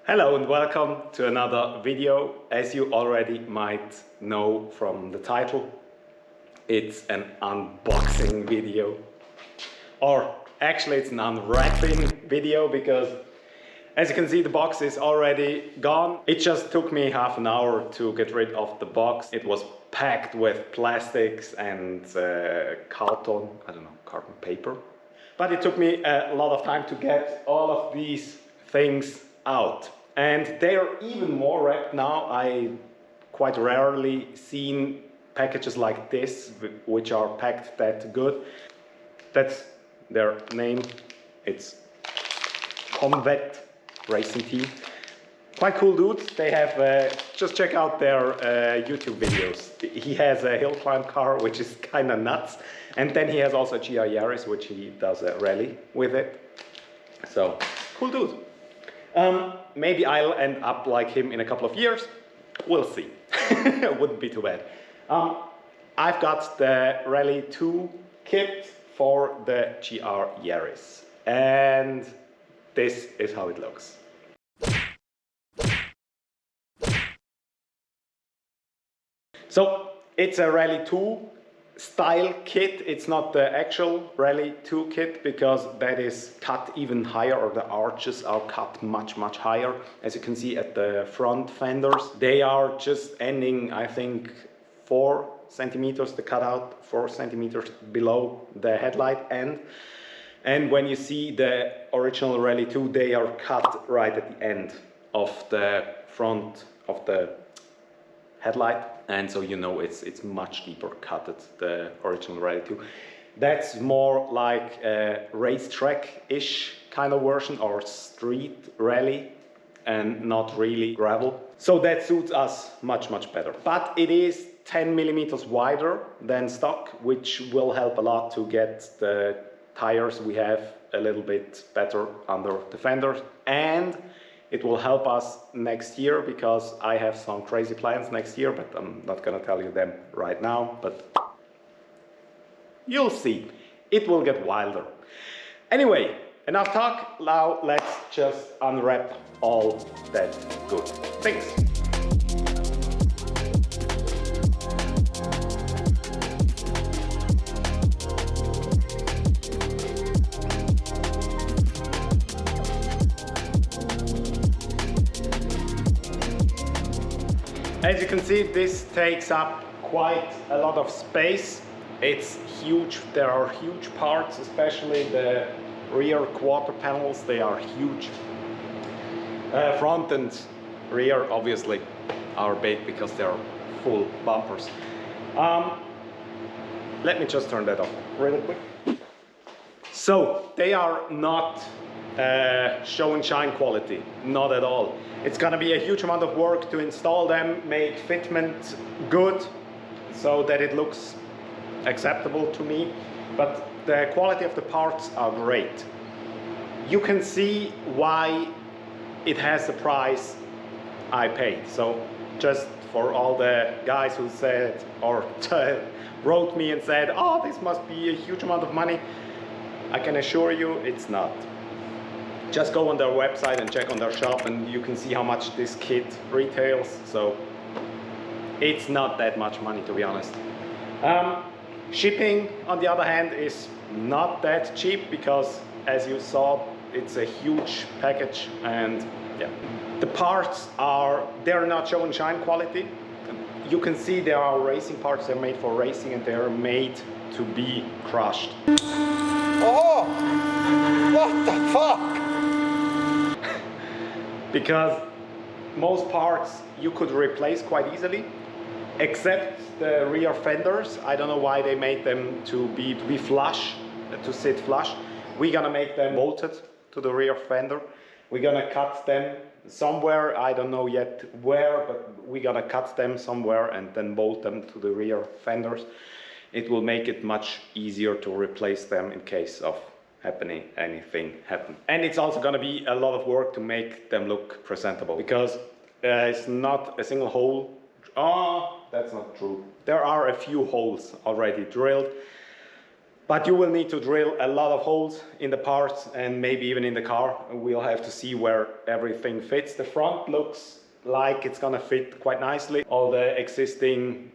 Hello and welcome to another video. As you already might know from the title, it's an unboxing video. Or actually it's an unwrapping video because as you can see the box is already gone. It just took me half an hour to get rid of the box. It was packed with plastics and carton, carbon paper. But it took me a lot of time to get all of these things out. And they are even more wrapped now. I quite rarely seen packages like this, which are packed that good. That's their name. It's Comvet Racing Team. Quite cool dudes. They have, just check out their YouTube videos. He has a hill climb car, which is kind of nuts. And then he has also a GR Yaris, which he does a rally with it. So, cool dude. Maybe I'll end up like him in a couple of years. We'll see. Wouldn't be too bad. I've got the Rally 2 kit for the GR Yaris. And this is how it looks. So it's a Rally 2 style kit. It's not the actual Rally 2 kit because that is cut even higher, or the arches are cut much higher. As you can see at the front fenders, they are just ending, I think, 4 centimeters, the cutout 4 centimeters below the headlight end. And when you see the original Rally 2, they are cut right at the end of the front of the headlight, and so you know it's much deeper cutted, the original Rally 2. That's more like a racetrack-ish kind of version, or street rally, and not really gravel. So that suits us much better. But it is 10 millimeters wider than stock, which will help a lot to get the tires we have a little bit better under the fenders, and it will help us next year because I have some crazy plans next year, but I'm not gonna tell you them right now, but you'll see. It will get wilder. Anyway, enough talk. Now let's just unwrap all that good things. As you can see, this takes up quite a lot of space. It's huge. There are huge parts, especially the rear quarter panels. They are huge. Front and rear obviously are big because they're full bumpers. Let me just turn that off really quick. So they are not show and shine quality, not at all. It's gonna be a huge amount of work to install them, make fitment good so that it looks acceptable to me, but the quality of the parts are great. You can see why it has the price I paid. So just for all the guys who said or wrote me and said, oh, this must be a huge amount of money, I can assure you it's not. Just go on their website and check on their shop and you can see how much this kit retails. So it's not that much money, to be honest. Shipping, on the other hand, is not that cheap because, as you saw, it's a huge package, and yeah. The parts they're not show and shine quality. You can see there are racing parts. They're made for racing and they're made to be crushed. Oh! What the fuck? Because most parts you could replace quite easily, except the rear fenders. I don't know why they made them to be flush, to sit flush. We're gonna make them bolted to the rear fender. We're gonna cut them somewhere, I don't know yet where, but we're gonna cut them somewhere and then bolt them to the rear fenders. It will make it much easier to replace them in case of anything happen. And it's also going to be a lot of work to make them look presentable because it's not a single hole. Oh, that's not true. There are a few holes already drilled, But you will need to drill a lot of holes in the parts and maybe even in the car. We'll have to see where everything fits. The front looks like it's gonna fit quite nicely. All the existing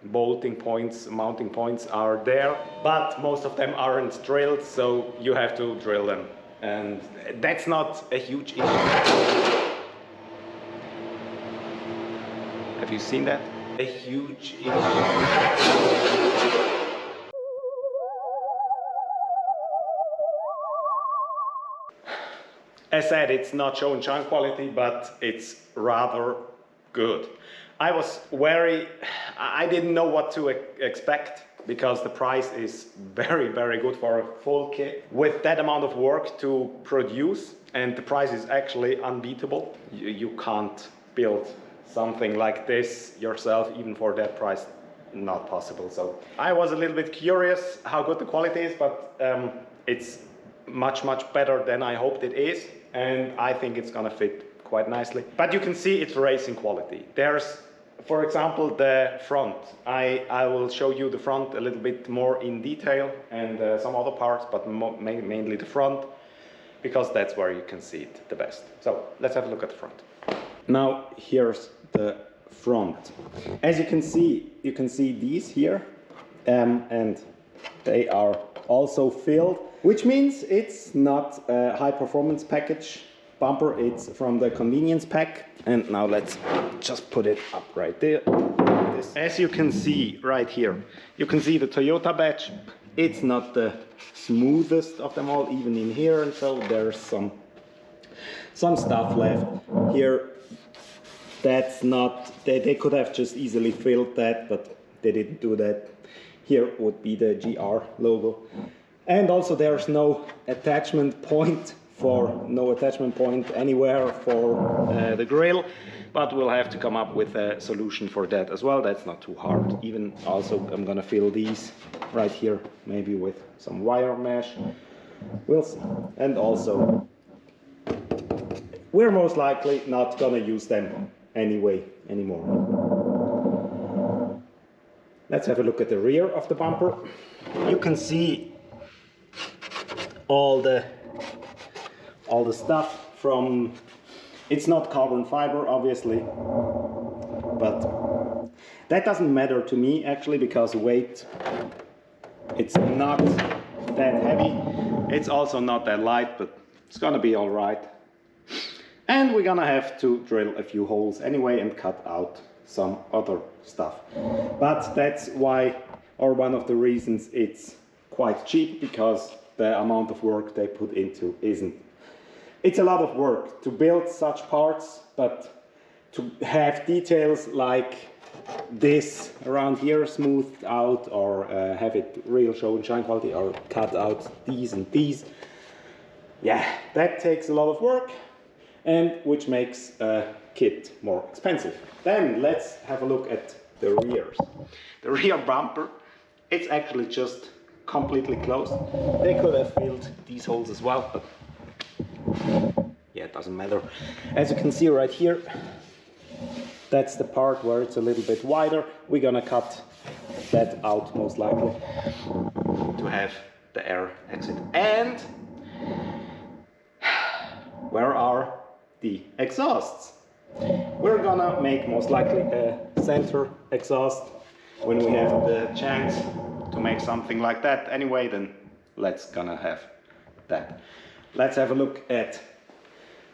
bolting points, mounting points are there, but most of them aren't drilled, so you have to drill them. And that's not a huge issue. Have you seen that? A huge issue. As said, it's not show and shine quality, but it's rather good. I didn't know what to expect because the price is very, very good for a full kit. With that amount of work to produce, and the price is actually unbeatable. You can't build something like this yourself, even for that price, not possible. So I was a little bit curious how good the quality is, but it's much, much better than I hoped it is. And I think it's gonna fit quite nicely. But you can see it's racing quality. There's, for example, the front. I will show you the front a little bit more in detail and some other parts, but mainly the front, because that's where you can see it the best. So let's have a look at the front. Now here's the front. As you can see these here, and they are also filled, which means it's not a high performance package bumper, it's from the convenience pack. And now let's just put it up right there. As you can see right here, you can see the Toyota badge. It's not the smoothest of them all, even in here, and so there's some stuff left here. That's not, they could have just easily filled that, but they didn't do that. Here would be the GR logo. And also there's no attachment point anywhere for the grill, but we'll have to come up with a solution for that as well. That's not too hard. Even also I'm gonna fill these right here, maybe with some wire mesh. We'll see. And also we're most likely not gonna use them anymore. Let's have a look at the rear of the bumper. You can see all the stuff from, it's not carbon fiber obviously, but that doesn't matter to me actually, because weight, it's not that heavy, it's also not that light, but it's gonna be all right. And we're gonna have to drill a few holes anyway and cut out some other stuff. But that's why, or one of the reasons it's quite cheap, because the amount of work they put into isn't. It's a lot of work to build such parts, but to have details like this around here smoothed out, or have it real show and shine quality, or cut out these and these, yeah, that takes a lot of work, and which makes a kit more expensive. Then let's have a look at the rears. The rear bumper, it's actually just completely closed. They could have filled these holes as well, but yeah, it doesn't matter. As you can see right here, that's the part where it's a little bit wider. We're gonna cut that out most likely to have the air exit. And where are the exhausts? We're gonna make most likely a center exhaust when we have the chance to make something like that anyway. Then let's gonna have that. Let's have a look at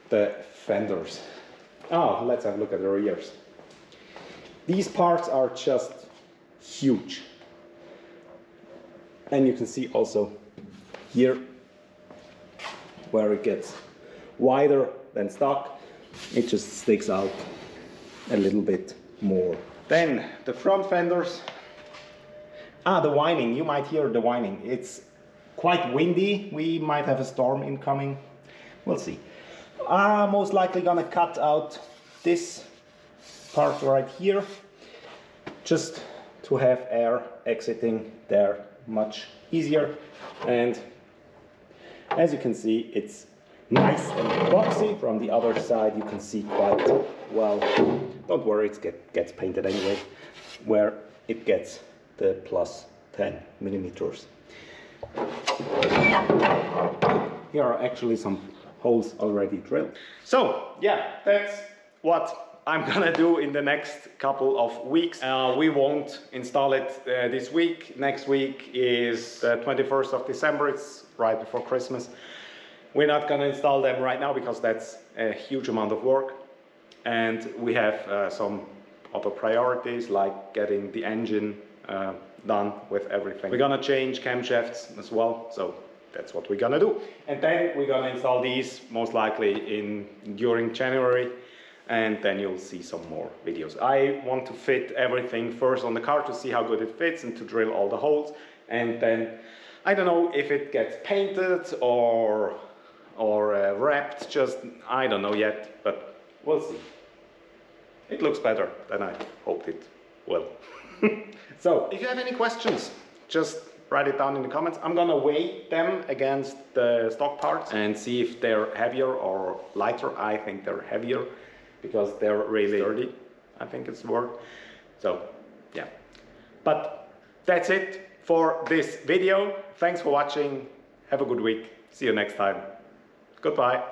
the fenders. Oh, let's have a look at the rears. These parts are just huge, and you can see also here where it gets wider than stock. It just sticks out a little bit more. Then the front fenders. The whining, you might hear the whining. It's quite windy, we might have a storm incoming. We'll see. I'm most likely gonna cut out this part right here, just to have air exiting there much easier. And as you can see, it's nice and boxy. From the other side you can see quite well. Don't worry, it gets painted anyway, where it gets the plus 10 millimeters. Here are actually some holes already drilled. So yeah, that's what I'm gonna do in the next couple of weeks. We won't install it this week. Next week is the 21st of December. It's right before Christmas. We're not gonna install them right now because that's a huge amount of work. And we have some other priorities like getting the engine done with everything. We're gonna change camshafts as well, so that's what we're gonna do. And then we're gonna install these most likely during January, and then you'll see some more videos. I want to fit everything first on the car to see how good it fits and to drill all the holes, and then I don't know if it gets painted or wrapped, just I don't know yet, but we'll see. It looks better than I hoped it will. So, if you have any questions, just write it down in the comments. I'm gonna weigh them against the stock parts and see if they're heavier or lighter. I think they're heavier because they're really sturdy. I think it's the word. So, yeah. But that's it for this video. Thanks for watching. Have a good week. See you next time. Goodbye.